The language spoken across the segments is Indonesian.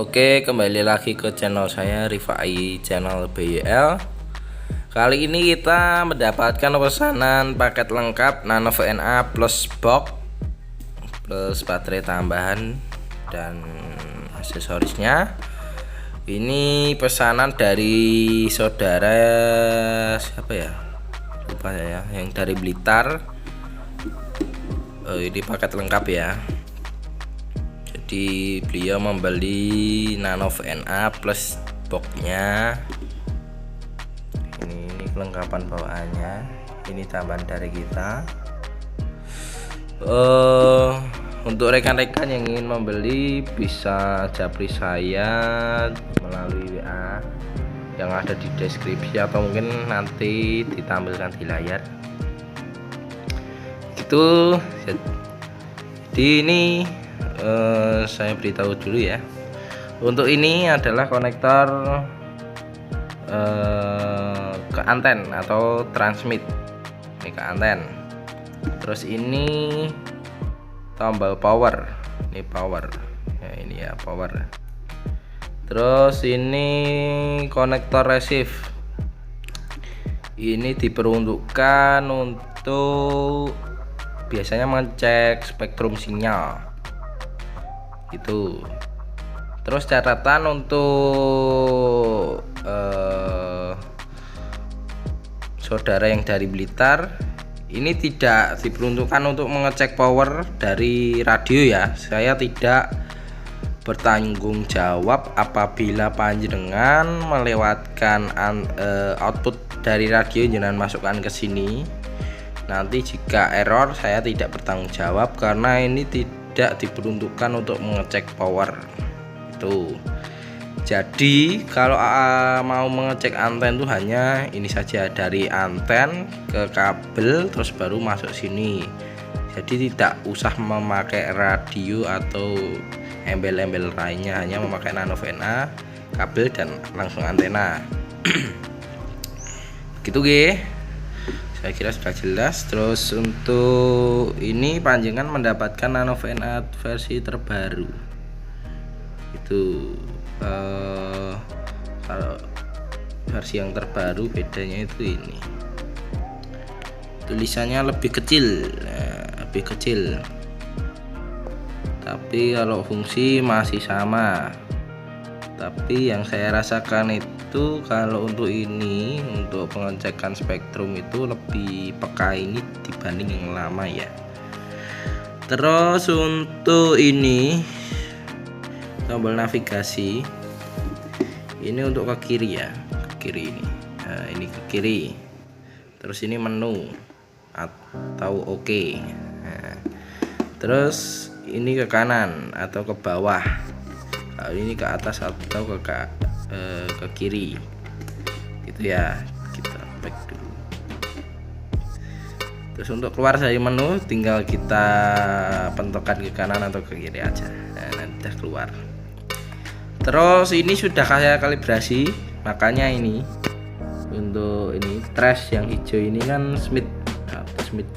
Oke, kembali lagi ke channel saya Rifai Channel BYL. Kali ini kita mendapatkan pesanan paket lengkap Nano VNA plus box plus baterai tambahan dan aksesorisnya. Ini pesanan dari saudara siapa ya? Lupa ya, yang dari Blitar. Ini paket lengkap ya. Jadi beliau membeli Nano VNA plus boxnya. Ini kelengkapan bawaannya. Ini tambahan dari kita. Untuk rekan-rekan yang ingin membeli bisa japri saya melalui WA yang ada di deskripsi atau mungkin nanti ditampilkan di layar. Itu jadi ini saya beritahu dulu ya. Untuk ini adalah konektor ke anten atau transmit. Ini ke anten. Terus ini tombol power. Ini power. Ya, ini ya power. Terus ini konektor receive. Ini diperuntukkan untuk biasanya mengecek spektrum sinyal. Itu. Terus catatan untuk saudara yang dari Blitar, ini tidak diperuntukkan untuk mengecek power dari radio ya. Saya tidak bertanggung jawab apabila panjenengan melewatkan output dari radio jenengan masukkan ke sini. Nanti jika error saya tidak bertanggung jawab karena ini tidak diperuntukkan untuk mengecek power itu. Jadi kalau mau mengecek anten itu hanya ini saja, dari anten ke kabel terus baru masuk sini. Jadi tidak usah memakai radio atau embel-embel lainnya, hanya memakai Nano VNA, kabel dan langsung antena. Gitu ge. Saya kira sudah jelas. Terus untuk ini panjenengan mendapatkan Nano VNA versi terbaru. Itu kalau versi yang terbaru bedanya itu ini tulisannya lebih kecil, lebih kecil. Tapi kalau fungsi masih sama. Tapi yang saya rasakan itu kalau untuk ini, untuk pengecekan spektrum itu lebih peka ini dibanding yang lama ya. Terus untuk ini tombol navigasi, ini untuk ke kiri ya, ke kiri ini. Nah, ini ke kiri. Terus ini menu atau oke. Nah, terus ini ke kanan atau ke bawah. Kalau ini ke atas atau ke kiri, gitu ya. Kita back dulu. Terus untuk keluar dari menu tinggal kita pentokkan ke kanan atau ke kiri aja. Nah, nanti udah keluar. Terus ini sudah saya kalibrasi, makanya ini untuk ini trash yang hijau ini kan Smith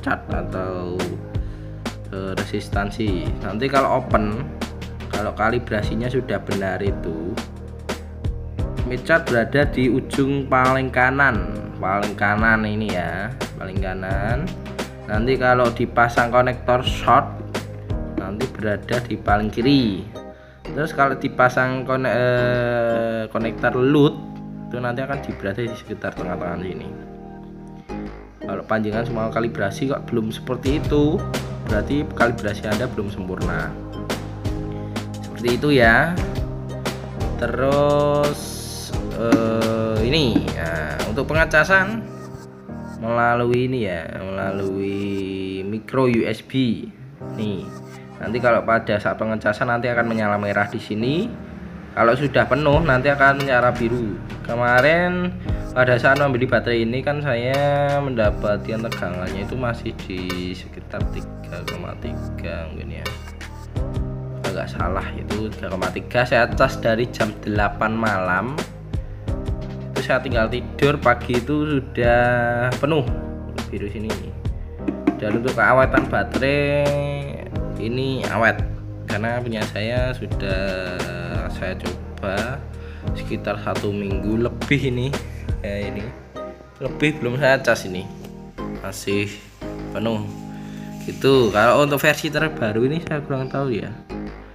chart atau resistansi. Nanti kalau open, kalau kalibrasinya sudah benar itu Smith chart berada di ujung paling kanan ini ya, paling kanan. Nanti kalau dipasang konektor short nanti berada di paling kiri. Terus kalau dipasang konektor load itu nanti akan berada di sekitar tengah-tengah sini. Kalau panjangan semua kalibrasi kok belum seperti itu, berarti kalibrasi Anda belum sempurna. Seperti itu ya. Terus ini ya, untuk pengecasan melalui ini ya, melalui micro USB. Nih. Nanti kalau pada saat pengecasan nanti akan menyala merah di sini. Kalau sudah penuh nanti akan menyala biru. Kemarin pada saat membeli baterai ini kan saya mendapatkan tegangannya itu masih di sekitar 3,3 mungkin ya. Agak salah, itu 3,3. Saya cas dari jam 8 malam. Itu saya tinggal tidur, pagi itu sudah penuh biru sini. Dan untuk keawatan baterai ini awet, karena punya saya sudah saya coba sekitar 1 minggu lebih ini ya, ini lebih belum saya cas, ini masih penuh gitu. Kalau untuk versi terbaru ini saya kurang tahu ya,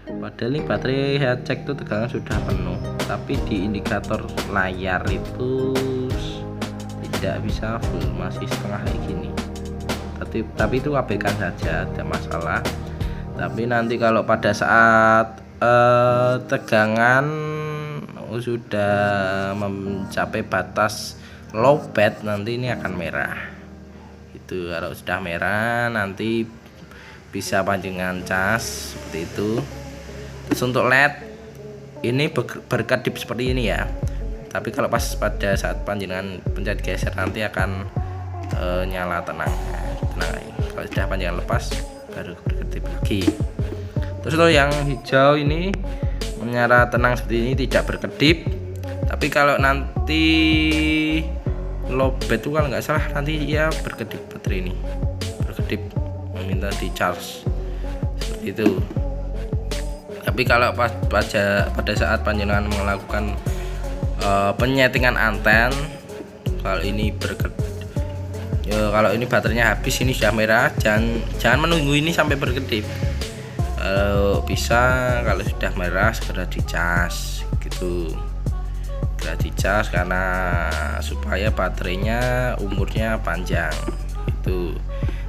padahal ini baterai saya cek tuh tegangan sudah penuh, tapi di indikator layar itu tidak bisa full, masih setengah kayak gini. Tapi itu abaikan saja, tidak masalah. Tapi nanti kalau pada saat tegangan sudah mencapai batas low bed, nanti ini akan merah itu. Kalau sudah merah nanti bisa panjangan cas seperti itu. Terus untuk LED ini berkedip seperti ini ya, tapi kalau pada saat panjangan pencet geser nanti akan nyala tenang. Kalau sudah panjangan lepas baru berkedip lagi. Terus untuk yang hijau ini menyala tenang seperti ini, tidak berkedip. Tapi kalau nanti lowbat itu kalau nggak salah nanti ya berkedip, baterai ini berkedip meminta di charge seperti itu. Tapi kalau pada saat panjenengan melakukan penyetingan anten, kalau ini kalau ini baterainya habis, ini sudah merah, jangan menunggu ini sampai berkedip. Kalau bisa, kalau sudah merah segera dicas gitu, segera dicas karena supaya baterainya umurnya panjang. Itu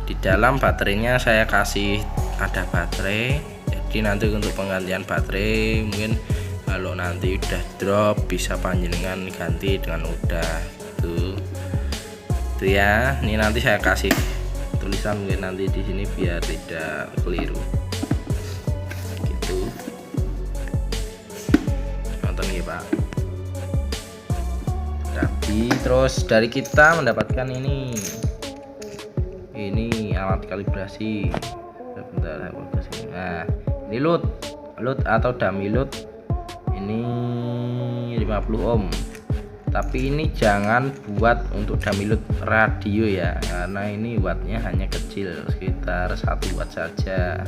di dalam baterainya saya kasih ada baterai, jadi nanti untuk penggantian baterai mungkin kalau nanti udah drop bisa panjenengan ganti dengan udah itu ya. Ini nanti saya kasih tulisan mungkin nanti di sini biar tidak keliru gitu. Nonton ya Pak. Tapi terus dari kita mendapatkan ini alat kalibrasi. Bentar, nah ini load atau dummy load ini 50 ohm. Tapi ini jangan buat untuk dummy load radio ya, karena ini wattnya hanya kecil, sekitar 1 watt saja,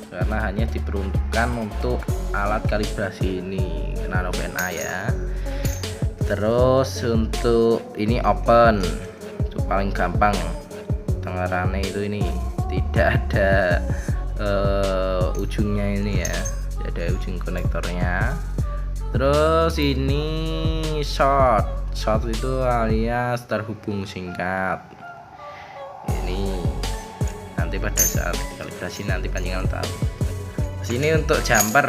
karena hanya diperuntukkan untuk alat kalibrasi ini Nano VNA ya. Terus untuk ini open, itu paling gampang tengarannya itu, ini tidak ada ujungnya ini ya, tidak ada ujung konektornya. Terus ini short itu alias terhubung singkat. Ini nanti pada saat kalibrasi nanti panjangan tahu. Sini untuk jumper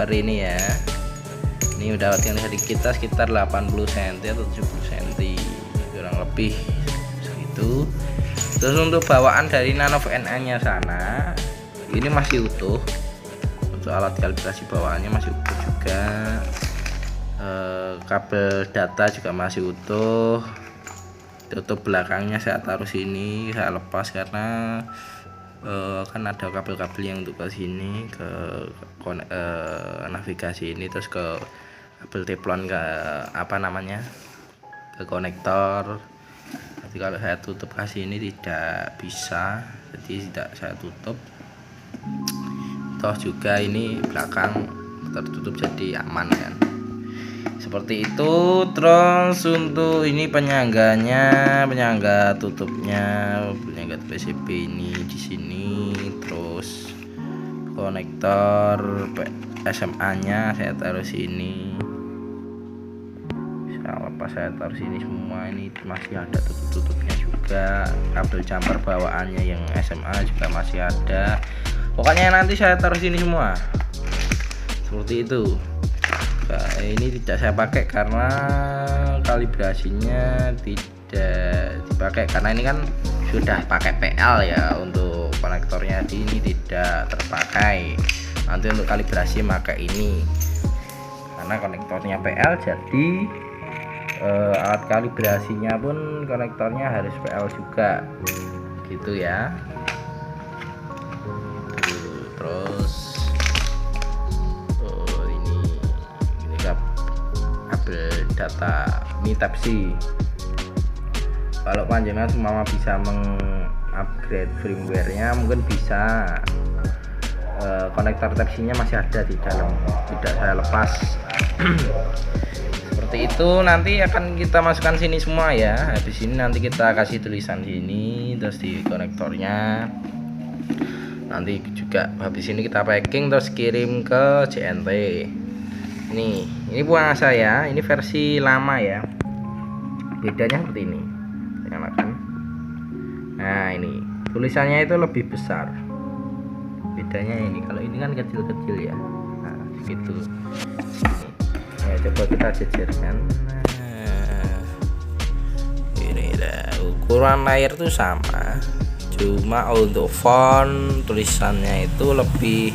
ini ya, ini udah dari kita sekitar 80 cm atau 70 cm kurang lebih segitu. Terus untuk bawaan dari Nano VNA nya sana ini masih utuh, untuk alat kalibrasi bawaannya masih utuh juga. Kabel data juga masih utuh. Tutup belakangnya saya taruh sini, saya lepas karena kan ada kabel-kabel yang untuk ke sini ke navigasi ini, terus ke kabel teflon ke ke konektor. Jadi kalau saya tutup kasih ini tidak bisa, jadi tidak saya tutup. Toh juga ini belakang tertutup jadi aman kan, seperti itu. Terus untuk ini penyangga tutupnya, penyangga PCB ini di sini. Terus konektor SMA nya saya taruh sini, saya taruh sini semua. Ini masih ada tutupnya juga. Kabel jumper bawaannya yang SMA juga masih ada. Pokoknya nanti saya taruh sini semua seperti itu. Nah, ini tidak saya pakai karena kalibrasinya tidak dipakai, karena ini kan sudah pakai PL ya. Untuk konektornya di ini tidak terpakai. Nanti untuk kalibrasi pakai ini karena konektornya PL, jadi alat kalibrasinya pun konektornya harus PL juga gitu ya. Terus ini kabel data ini Type C. Kalau panjenengan semua bisa mengupgrade firmware-nya, mungkin bisa konektor Type-C-nya masih ada di dalam, tidak saya lepas. Seperti itu, nanti akan kita masukkan sini semua ya. Habis ini nanti kita kasih tulisan sini, terus di konektornya. Nanti juga habis ini kita packing terus kirim ke JNT. Ini buang saya, ini versi lama ya. Bedanya seperti ini. Nyalakan. Nah, ini tulisannya itu lebih besar. Bedanya ini, kalau ini kan kecil-kecil ya. Nah, gitu. Ya, coba kita jejerkan. Nah, ini dah, ukuran layar tuh sama, cuma untuk font tulisannya itu lebih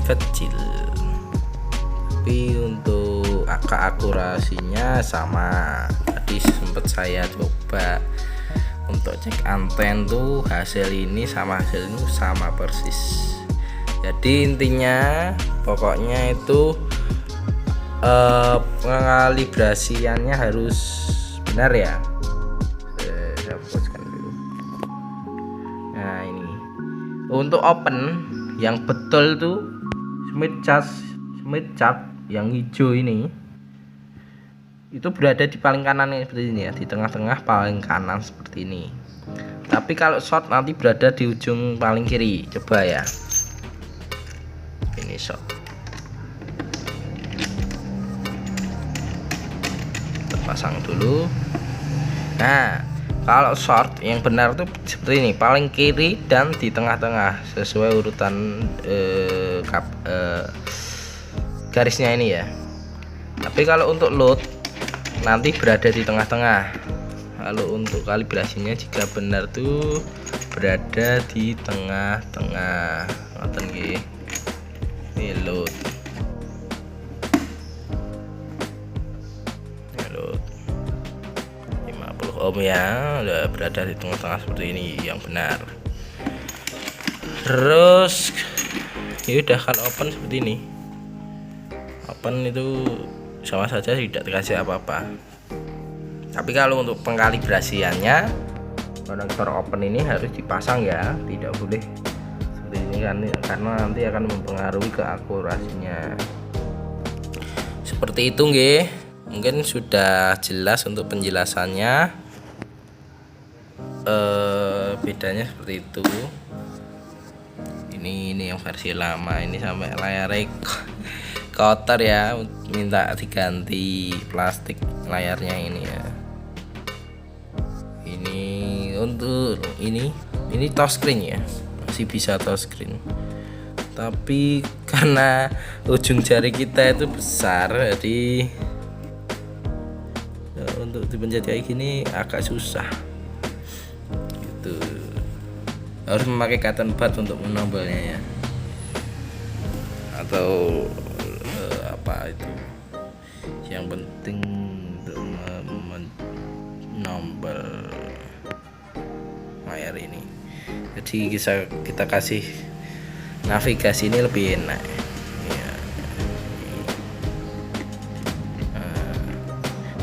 kecil, tapi untuk angka akurasinya sama. Tadi sempat saya coba untuk cek anten tuh, hasil ini sama hasil ini sama persis. Jadi intinya pokoknya itu pengalibrasiannya harus benar ya. Saya fokuskan dulu. Nah, ini untuk open yang betul tuh Smith chart yang hijau ini itu berada di paling kanan seperti ini ya, di tengah-tengah paling kanan seperti ini. Tapi kalau short nanti berada di ujung paling kiri. Coba ya, ini short. Pasang dulu. Nah, kalau short yang benar tuh seperti ini, paling kiri dan di tengah-tengah sesuai urutan garisnya ini ya. Tapi kalau untuk load nanti berada di tengah-tengah. Kalau untuk kalibrasinya jika benar tuh berada di tengah-tengah. Ngoten nggih. Ini load. 50 ohm ya, udah berada di tengah-tengah seperti ini yang benar. Terus ya udah, kalau open seperti ini, open itu sama saja tidak dikasih apa-apa. Tapi kalau untuk pengkalibrasiannya, konektor open ini harus dipasang ya, tidak boleh seperti ini kan, karena nanti akan mempengaruhi keakurasinya. Seperti itu nggih. Mungkin sudah jelas untuk penjelasannya. Bedanya seperti itu. Ini yang versi lama, ini sampai layarnya kotor ya, minta diganti plastik layarnya ini ya. Ini untuk ini touchscreen ya, masih bisa touchscreen. Tapi karena ujung jari kita itu besar, jadi untuk dipencet kayak gini agak susah gitu. Harus memakai cotton bud untuk menombolnya ya, atau apa itu yang penting untuk menombol layar ini. Jadi kita kasih navigasi ini lebih enak ya.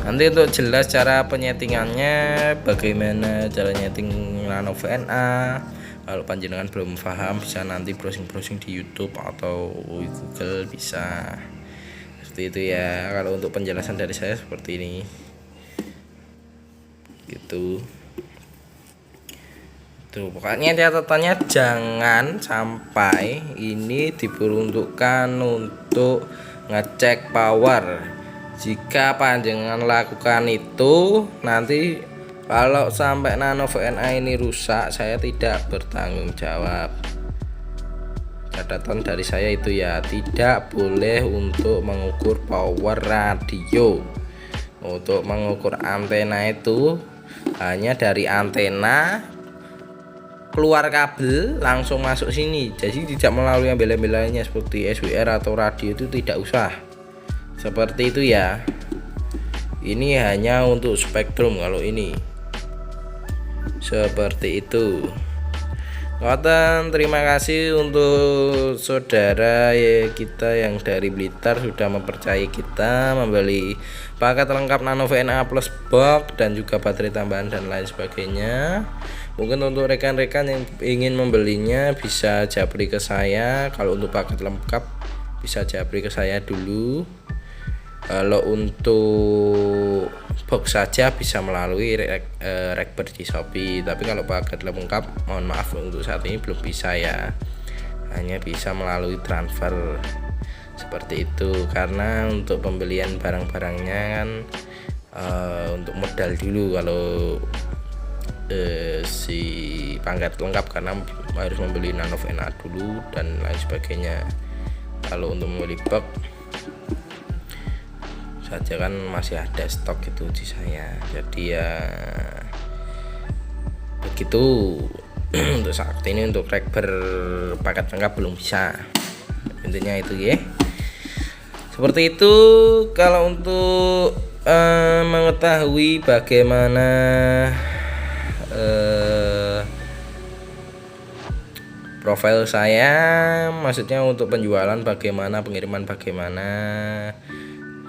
Nanti untuk jelas cara penyetingannya, bagaimana cara nyeting Nano VNA, kalau panjenengan belum paham bisa nanti browsing di YouTube atau Google, bisa seperti itu ya. Kalau untuk penjelasan dari saya seperti ini gitu. Tuh, pokoknya catatannya jangan sampai ini diperuntukkan untuk ngecek power. Jika panjenengan lakukan itu, nanti kalau sampai Nano VNA ini rusak, saya tidak bertanggung jawab. Catatan dari saya itu ya, tidak boleh untuk mengukur power radio. Untuk mengukur antena itu hanya dari antena keluar kabel langsung masuk sini. Jadi tidak melalui yang bela-belanya seperti SWR atau radio, itu tidak usah. Seperti itu ya. Ini hanya untuk spektrum kalau ini. Seperti itu. Ngoten, terima kasih untuk saudara ya, kita yang dari Blitar sudah mempercayai kita membeli paket lengkap Nano VNA Plus box dan juga baterai tambahan dan lain sebagainya. Mungkin untuk rekan-rekan yang ingin membelinya bisa japri ke saya. Kalau untuk paket lengkap bisa japri ke saya dulu. Kalau untuk box saja bisa melalui Rekber di Shopee. Tapi kalau paket lengkap mohon maaf untuk saat ini belum bisa ya. Hanya bisa melalui transfer seperti itu, karena untuk pembelian barang-barangnya kan untuk modal dulu kalau si paket lengkap, karena harus membeli Nanov NA dulu dan lain sebagainya. Kalau untuk membeli box saja kan masih ada stok itu di saya, jadi ya begitu. Untuk saat ini untuk Rekber paket lengkap belum bisa, intinya itu ya, seperti itu. Kalau untuk mengetahui bagaimana profil saya, maksudnya untuk penjualan bagaimana, pengiriman bagaimana,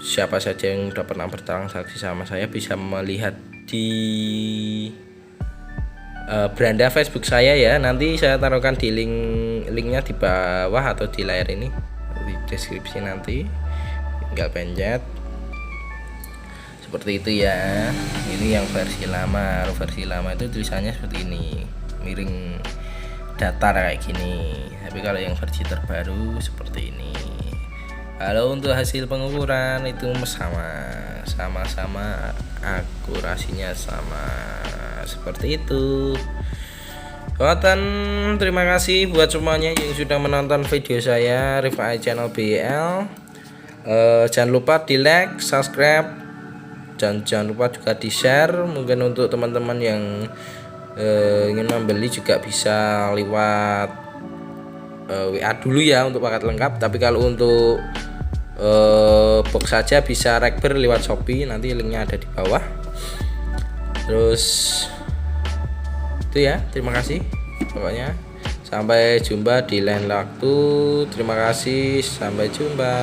siapa saja yang sudah pernah bertransaksi sama saya bisa melihat di beranda Facebook saya ya. Nanti saya taruhkan di linknya di bawah atau di layar ini, di deskripsi nanti, tinggal pencet seperti itu ya. Ini yang versi lama. Versi lama itu tulisannya seperti ini, miring datar kayak gini. Tapi kalau yang versi terbaru seperti ini. Kalau untuk hasil pengukuran itu sama-sama akurasinya sama seperti itu. Kawan, terima kasih buat semuanya yang sudah menonton video saya Rifai Channel BL. Jangan lupa di like, subscribe, dan jangan lupa juga di share. Mungkin untuk teman-teman yang ingin membeli juga bisa lewat WA dulu ya untuk paket lengkap. Tapi kalau untuk box saja bisa Rekber lewat Shopee, nanti linknya ada di bawah. Terus itu ya, terima kasih pokoknya. Sampai jumpa di lain waktu. Terima kasih, sampai jumpa.